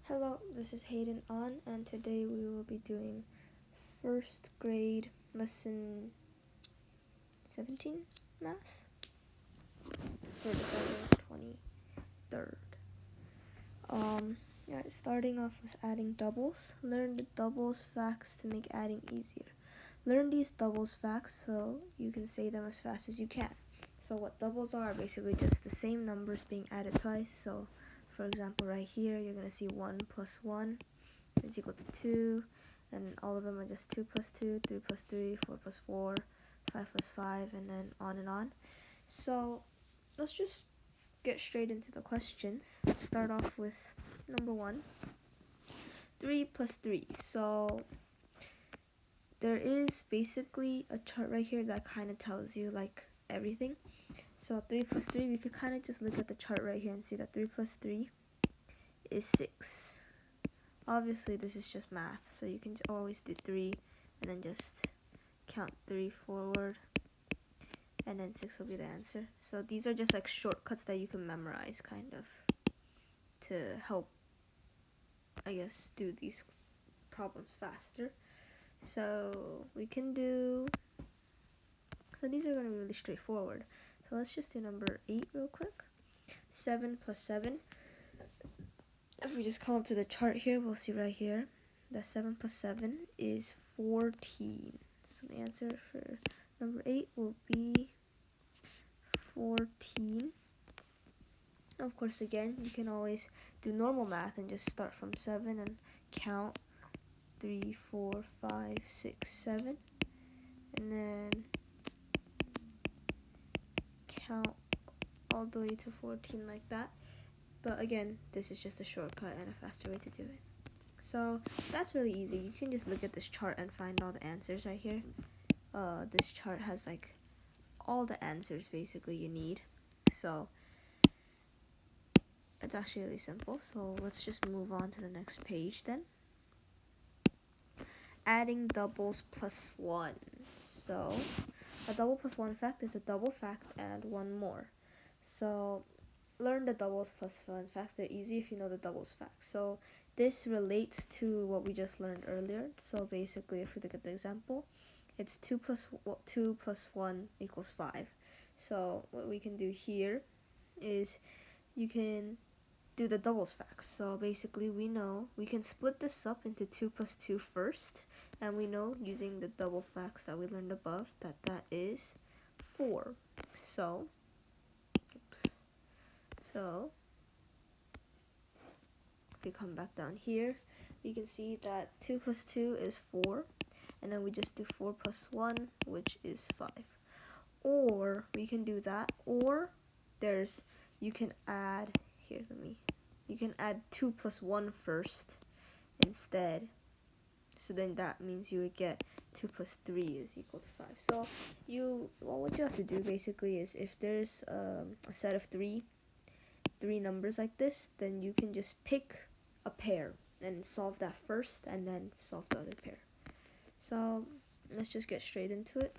Hello, this is HaydenAhn, and today we will be doing first grade lesson 17 math for December 23rd. Alright, starting off with adding doubles. Learn the doubles facts to make adding easier. Learn these doubles facts so you can say them as fast as you can. So what doubles are basically just the same numbers being added twice. So for example, right here, you're going to see 1 plus 1 is equal to 2, and all of them are just 2 plus 2, 3 plus 3, 4 plus 4, 5 plus 5, and then on and on. So let's just get straight into the questions. Start off with number 1, 3 plus 3. So there is basically a chart right here that kind of tells you like everything. So 3 plus 3, we could kind of just look at the chart right here and see that 3 plus 3 is 6. Obviously this is just math, so you can always do 3 and then just count 3 forward, and then 6 will be the answer. So these are just like shortcuts that you can memorize kind of to help, I guess, do these problems faster. So we can do, so these are going to be really straightforward. So let's just do number 8 real quick. 7 plus 7. If we just come up to the chart here, we'll see right here that 7 plus 7 is 14. So the answer for number 8 will be 14. Of course, again, you can always do normal math and just start from 7 and count 3, 4, 5, 6, 7. And then count all the way to 14 like that. But again, this is just a shortcut and a faster way to do it. So that's really easy. You can just look at this chart and find all the answers right here. This chart has like all the answers basically you need. So it's actually really simple. So let's just move on to the next page then. Adding doubles plus 1. So a double plus 1 fact is a double fact and one more. So learn the doubles plus 1 facts. They're easy if you know the doubles facts. So this relates to what we just learned earlier. So basically, if we look at the example, it's 2 plus 1 equals 5. So what we can do here is you can do the doubles facts. So basically, we know we can split this up into 2 plus 2 first, and we know using the double facts that we learned above that that is 4. So if we come back down here, we can see that 2 plus 2 is 4, and then we just do 4 plus 1, which is 5. Or we can do that, or you can add 2 plus 1 first instead. So then that means you would get 2 plus 3 is equal to 5. So what you have to do basically is if there's a set of three numbers like this, then you can just pick a pair and solve that first and then solve the other pair. So let's just get straight into it.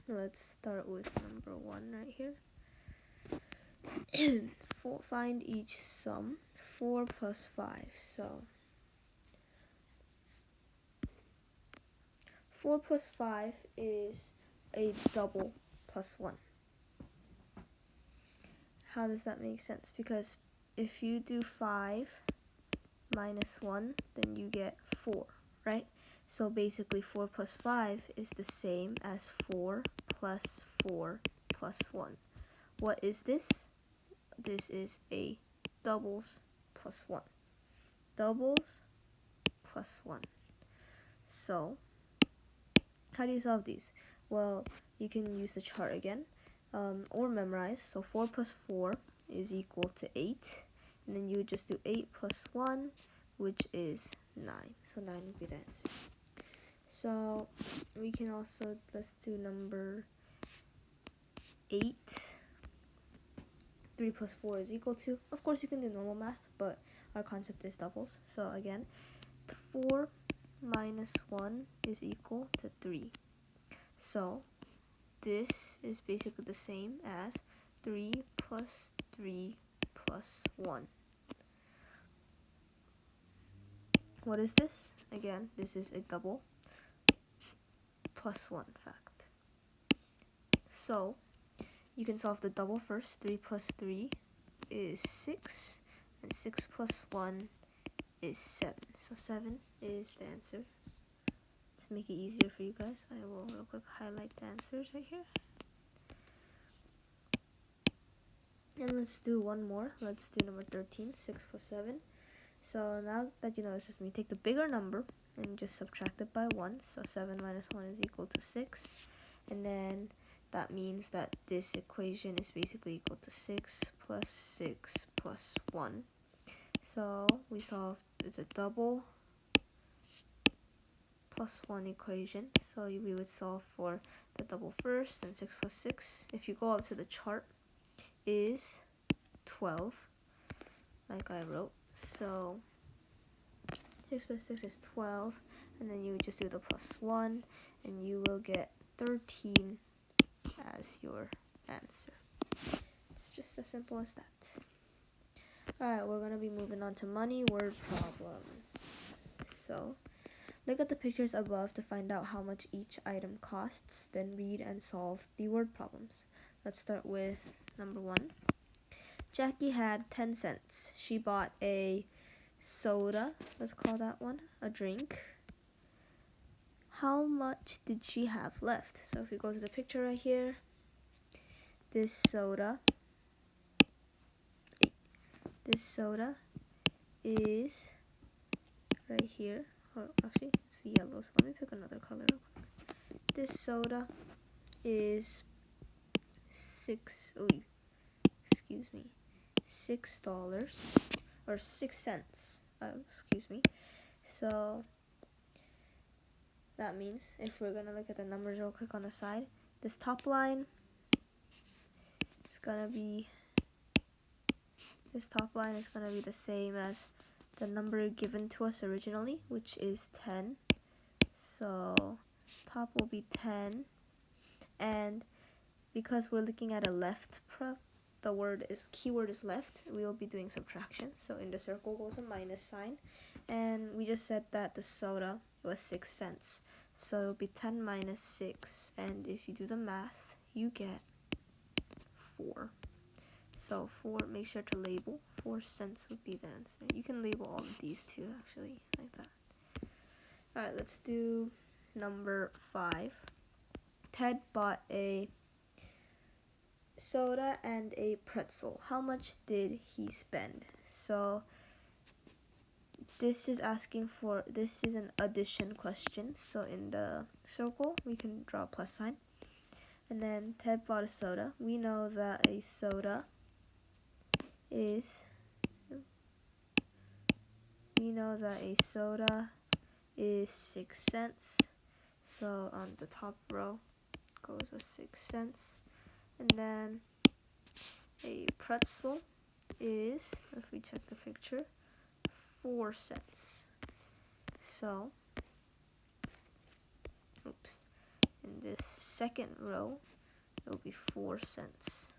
Let's start with number 1 right here. Find each sum. 4 plus 5. So 4 plus 5 is a double plus 1. How does that make sense? Because if you do 5 minus 1, then you get 4, right? So basically 4 plus 5 is the same as 4 plus 4 plus 1. What is this? This is a doubles plus 1. Doubles plus 1. So how do you solve these? Well, you can use the chart again, or memorize. So 4 plus 4 is equal to 8, and then you would just do 8 plus 1, which is 9. So 9 would be the answer. So we can also, let's do number 8. 3 plus 4 is equal to, of course you can do normal math, but our concept is doubles. So again, 4 minus 1 is equal to 3. So this is basically the same as 3 plus 3 plus 1. What is this? Again, this is a double plus 1 fact. So you can solve the double first. 3 plus 3 is 6, and 6 plus 1 is 7. So 7 is the answer. To make it easier for you guys, I will real quick highlight the answers right here. And let's do one more. Let's do number 13, 6 plus 7. So now that you know this is me, take the bigger number and just subtract it by 1. So 7 minus 1 is equal to 6. And then that means that this equation is basically equal to 6 plus 1. So we solved, it's a double plus 1 equation. So we would solve for the double first, and 6 plus 6, if you go up to the chart, is 12, like I wrote. So 6 plus 6 is 12, and then you would just do the plus 1, and you will get 13 as your answer. It's just as simple as that. Alright, we're going to be moving on to money word problems. So look at the pictures above to find out how much each item costs, then read and solve the word problems. Let's start with number 1. Jackie had 10 cents. She bought a soda, let's call that one, a drink. How much did she have left? So if we go to the picture right here, this soda is right here. Or actually, it's yellow, so let me pick another color. This soda is $6 or 6 cents. So that means if we're gonna look at the numbers real quick on the side, this top line is gonna be the same as the number given to us originally, which is 10. So top will be 10, and because we're looking at a left prep, the keyword is left, we will be doing subtraction. So in the circle goes a minus sign, and we just said that the soda was 6 cents. So it'll be 10 minus 6, and if you do the math, you get 4. So 4, make sure to label. 4 cents would be the answer. You can label all of these too, actually, like that. Alright, let's do number 5. Ted bought a soda and a pretzel. How much did he spend? So this is an addition question. So in the circle, we can draw a plus sign. And then Ted bought a soda. We know that a soda is 6 cents. So on the top row goes a 6 cents. And then a pretzel is, if we check the picture, 4 cents. So, in this second row, it will be 4 cents.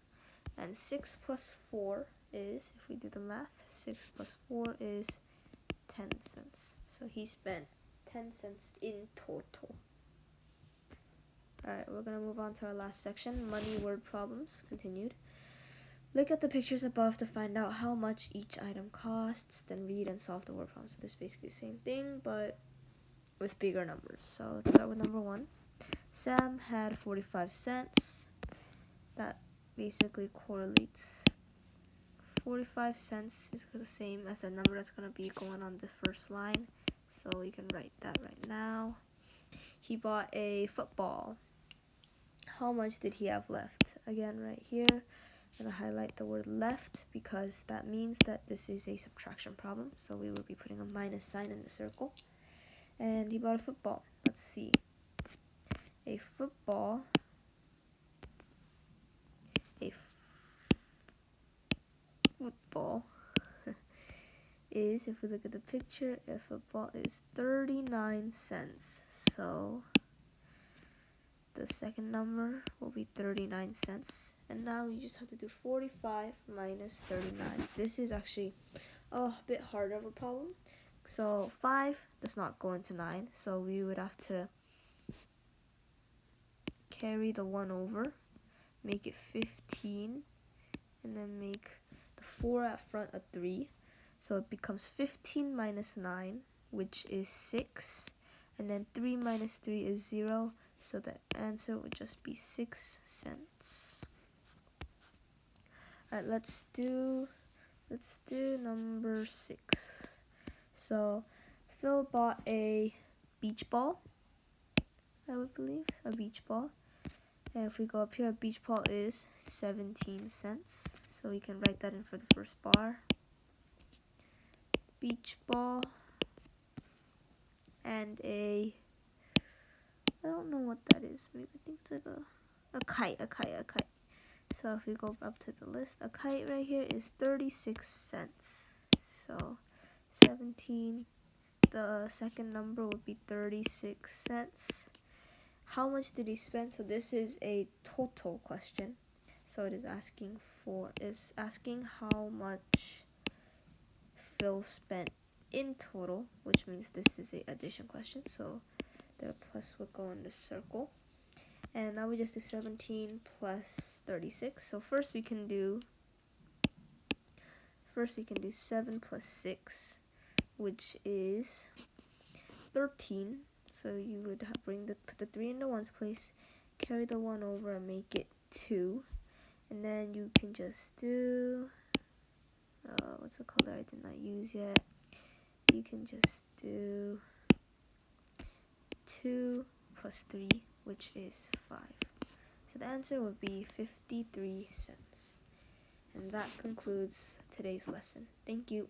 And 6 plus 4 is, if we do the math, 6 plus 4 is 10 cents. So he spent 10 cents in total. Alright, we're going to move on to our last section, money word problems, continued. Look at the pictures above to find out how much each item costs, then read and solve the word problem. So this is basically the same thing, but with bigger numbers. So let's start with number 1. Sam had 45 cents. That basically correlates. 45 cents is the same as the number that's going to be going on the first line. So we can write that right now. He bought a football. How much did he have left? Again, right here, I'm going to highlight the word left because that means that this is a subtraction problem. So we will be putting a minus sign in the circle. And he bought a football. Let's see. A football is, if we look at the picture, a football is 39 cents. So the second number will be 39 cents. And now you just have to do 45 minus 39. This is actually a bit harder of a problem. So 5 does not go into 9, so we would have to carry the 1 over, make it 15, and then make the 4 at front a 3. So it becomes 15 minus 9, which is 6. And then 3 minus 3 is 0. So the answer would just be 6 cents. Alright, let's do number 6. So Phil bought a beach ball, I would believe, a beach ball. And if we go up here, a beach ball is 17 cents. So we can write that in for the first bar. Beach ball and I don't know what that is. Maybe I think it's like a kite. So if we go up to the list, a kite right here is 36 cents. So 17, the second number would be 36 cents. How much did he spend? So this is a total question. So it is asking how much Phil spent in total, which means this is a addition question. So the plus would go in the circle. And now we just do 17 plus 36. So first we can do 7 plus 6, which is 13. So you would put the 3 in the ones place, carry the 1 over and make it 2. And then you can just do, what's the color I did not use yet? You can just do 2 plus 3, which is 5. So the answer would be 53 cents. And that concludes today's lesson. Thank you.